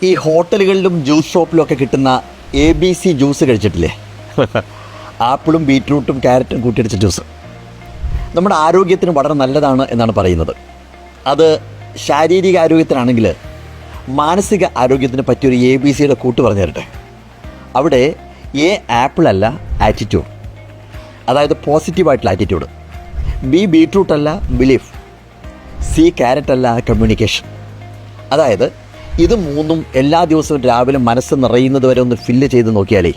ഈ ഹോട്ടലുകളിലും ജ്യൂസ് ഷോപ്പിലും ഒക്കെ കിട്ടുന്ന ABC ജ്യൂസ് കഴിച്ചിട്ടില്ലേ? ആപ്പിളും ബീറ്റ്റൂട്ടും ക്യാരറ്റും കൂട്ടിയടിച്ച ജ്യൂസ് നമ്മുടെ ആരോഗ്യത്തിന് വളരെ നല്ലതാണ് എന്നാണ് പറയുന്നത്. അത് ശാരീരിക ആരോഗ്യത്തിനാണെങ്കിൽ മാനസിക ആരോഗ്യത്തിന് പറ്റിയൊരു ABCയുടെ കൂട്ട് പറഞ്ഞു തരട്ടെ. അവിടെ ആപ്പിളല്ല ആറ്റിറ്റ്യൂഡ്, അതായത് പോസിറ്റീവായിട്ടുള്ള ആറ്റിറ്റ്യൂഡ്. ബീറ്റ്റൂട്ട് അല്ല ബിലീഫ്. ക്യാരറ്റ് അല്ല കമ്മ്യൂണിക്കേഷൻ. അതായത് ഇത് മൂന്നും എല്ലാ ദിവസവും രാവിലെ മനസ്സ് നിറയുന്നത് വരെ ഒന്ന് ഫില്ല് ചെയ്ത് നോക്കിയാലേ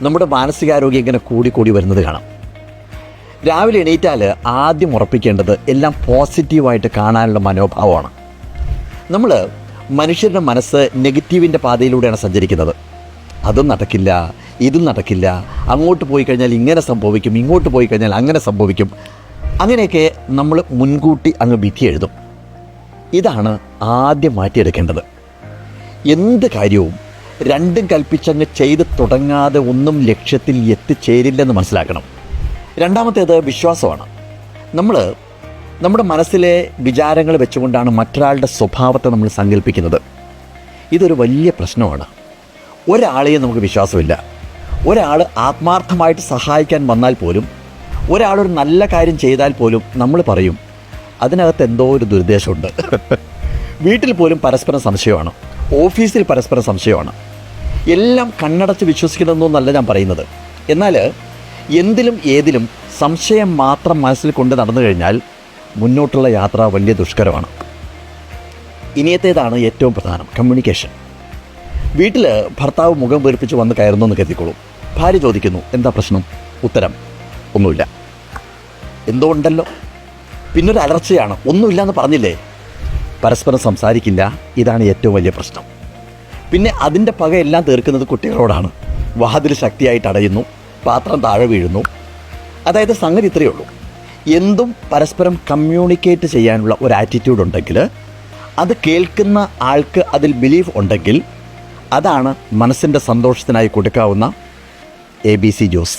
നമ്മുടെ മാനസികാരോഗ്യം ഇങ്ങനെ കൂടി വരുന്നത് കാണാം. രാവിലെ എണീറ്റാൽ ആദ്യം ഉറപ്പിക്കേണ്ടത് എല്ലാം പോസിറ്റീവായിട്ട് കാണാനുള്ള മനോഭാവമാണ്. നമ്മൾ മനുഷ്യരുടെ മനസ്സ് നെഗറ്റീവിൻ്റെ പാതയിലൂടെയാണ് സഞ്ചരിക്കുന്നത്. അതും നടക്കില്ല, ഇതും നടക്കില്ല, അങ്ങോട്ട് പോയി കഴിഞ്ഞാൽ ഇങ്ങനെ സംഭവിക്കും, ഇങ്ങോട്ട് പോയി കഴിഞ്ഞാൽ അങ്ങനെ സംഭവിക്കും, അങ്ങനെയൊക്കെ നമ്മൾ മുൻകൂട്ടി അങ്ങ് വിധി എഴുതും. ഇതാണ് ആദ്യം മാറ്റിയെടുക്കേണ്ടത്. എന്ത് കാര്യവും രണ്ടും കൽപ്പിച്ചങ്ങ് ചെയ്ത് തുടങ്ങാതെ ഒന്നും ലക്ഷ്യത്തിൽ എത്തിച്ചേരില്ലെന്ന് മനസ്സിലാക്കണം. രണ്ടാമത്തേത് വിശ്വാസമാണ്. നമ്മൾ നമ്മുടെ മനസ്സിലെ വിചാരങ്ങൾ വെച്ചുകൊണ്ടാണ് മറ്റൊരാളുടെ സ്വഭാവത്തെ നമ്മൾ സങ്കല്പിക്കുന്നത്. ഇതൊരു വലിയ പ്രശ്നമാണ്. ഒരാളെയും നമുക്ക് വിശ്വാസമില്ല. ഒരാൾ ആത്മാർത്ഥമായിട്ട് സഹായിക്കാൻ വന്നാൽ പോലും, ഒരാളൊരു നല്ല കാര്യം ചെയ്താൽ പോലും നമ്മൾ പറയും അതിനകത്ത് എന്തോ ഒരു ദുരുദ്ദേശമുണ്ട്. വീട്ടിൽ പോലും പരസ്പരം സംശയമാണ്, ഓഫീസിൽ പരസ്പരം സംശയമാണ്. എല്ലാം കണ്ണടച്ച് വിശ്വസിക്കണമെന്നല്ല ഞാൻ പറയുന്നത്. എന്നാൽ എന്തിലും ഏതിലും സംശയം മാത്രം മനസ്സിൽ കൊണ്ട് നടന്നു കഴിഞ്ഞാൽ മുന്നോട്ടുള്ള യാത്ര വലിയ ദുഷ്കരമാണ്. ഇനിയത്തേതാണ് ഏറ്റവും പ്രധാനം, കമ്മ്യൂണിക്കേഷൻ. വീട്ടിൽ ഭർത്താവ് മുഖം വീർപ്പിച്ച് വന്ന് കയറുന്നു എന്ന് കരുതിക്കോളൂ. ഭാര്യ ചോദിക്കുന്നു, എന്താ പ്രശ്നം? ഉത്തരം, ഒന്നുമില്ല. എന്തോ ഉണ്ടല്ലോ. പിന്നൊരു അലർച്ചയാണ്, ഒന്നുമില്ല എന്ന് പറഞ്ഞില്ലേ. പരസ്പരം സംസാരിക്കില്ല. ഇതാണ് ഏറ്റവും വലിയ പ്രശ്നം. പിന്നെ അതിൻ്റെ പകയെല്ലാം തീർക്കുന്നത് കുട്ടികളോടാണ്. വാതിൽ ശക്തിയായിട്ട് അടയുന്നു, പാത്രം താഴെ വീഴുന്നു. അതായത് സംഗതി ഇത്രയേ ഉള്ളൂ. എന്തും പരസ്പരം കമ്മ്യൂണിക്കേറ്റ് ചെയ്യാനുള്ള ഒരു ആറ്റിറ്റ്യൂഡ് ഉണ്ടെങ്കിൽ, അത് കേൾക്കുന്ന ആൾക്ക് അതിൽ ബിലീഫ് ഉണ്ടെങ്കിൽ, അതാണ് മനസ്സിൻ്റെ സന്തോഷത്തിനായി കൊടുക്കാവുന്ന ABC ജ്യൂസ്.